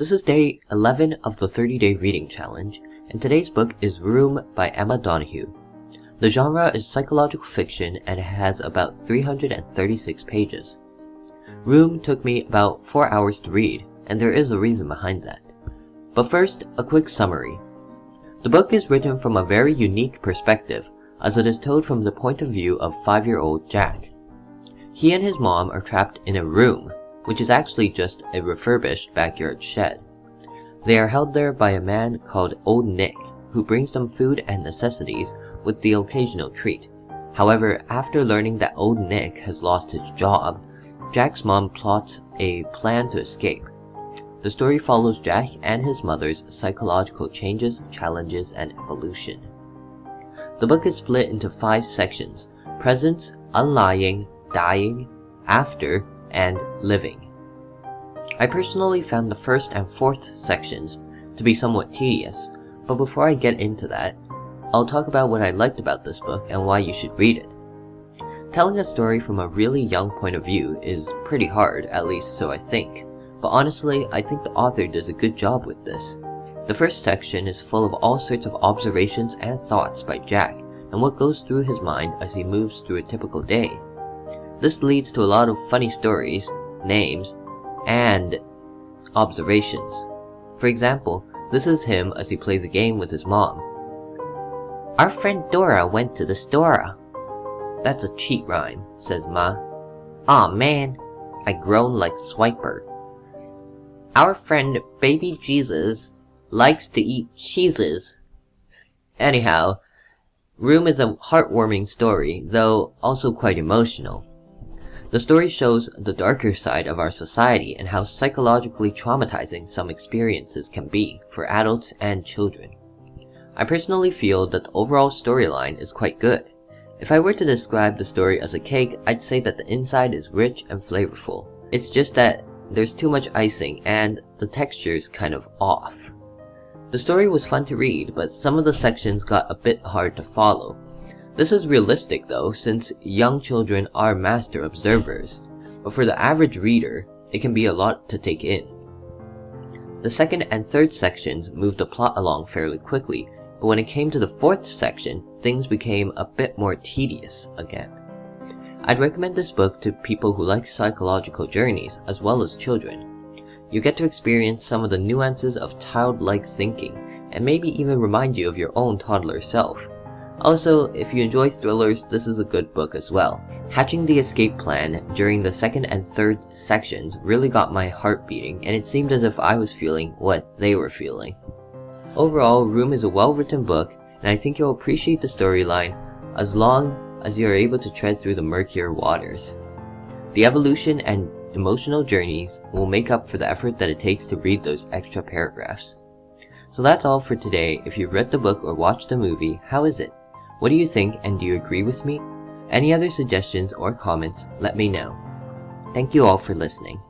This is day 11 of the 30-day reading challenge, and today's book is Room by Emma Donoghue. The genre is psychological fiction and it has about 336 pages. Room took me about 4 hours to read, and there is a reason behind that. But first, a quick summary. The book is written from a very unique perspective, as it is told from the point of view of 5-year-old Jack. He and his mom are trapped in a room, which is actually just a refurbished backyard shed. They are held there by a man called Old Nick, who brings them food and necessities with the occasional treat. However, after learning that Old Nick has lost his job, Jack's mom plots a plan to escape. The story follows Jack and his mother's psychological changes, challenges, and evolution. The book is split into 5 sections: presence, unlying, dying, after, and living. I personally found the first and fourth sections to be somewhat tedious, but before I get into that, I'll talk about what I liked about this book and why you should read it. Telling a story from a really young point of view is pretty hard, at least so I think, but honestly, I think the author does a good job with this. The first section is full of all sorts of observations and thoughts by Jack, and what goes through his mind as he moves through a typical day. This leads to a lot of funny stories, names, and observations. For example, this is him as he plays a game with his mom. "Our friend Dora went to the store." "That's a cheat rhyme," says Ma. "Aw man," I groan like Swiper. "Our friend Baby Jesus likes to eat cheeses." Anyhow, Room is a heartwarming story, though also quite emotional. The story shows the darker side of our society and how psychologically traumatizing some experiences can be for adults and children. I personally feel that the overall storyline is quite good. If I were to describe the story as a cake, I'd say that the inside is rich and flavorful. It's just that there's too much icing and the texture's kind of off. The story was fun to read, but some of the sections got a bit hard to follow. This is realistic though, since young children are master observers, but for the average reader, it can be a lot to take in. The second and third sections moved the plot along fairly quickly, but when it came to the fourth section, things became a bit more tedious again. I'd recommend this book to people who like psychological journeys as well as children. You get to experience some of the nuances of childlike thinking, and maybe even remind you of your own toddler self. Also, if you enjoy thrillers, this is a good book as well. Hatching the escape plan during the second and third sections really got my heart beating, and it seemed as if I was feeling what they were feeling. Overall, Room is a well-written book, and I think you'll appreciate the storyline as long as you are able to tread through the murkier waters. The evolution and emotional journeys will make up for the effort that it takes to read those extra paragraphs. So that's all for today. If you've read the book or watched the movie, how is it? What do you think, and do you agree with me? Any other suggestions or comments, let me know. Thank you all for listening.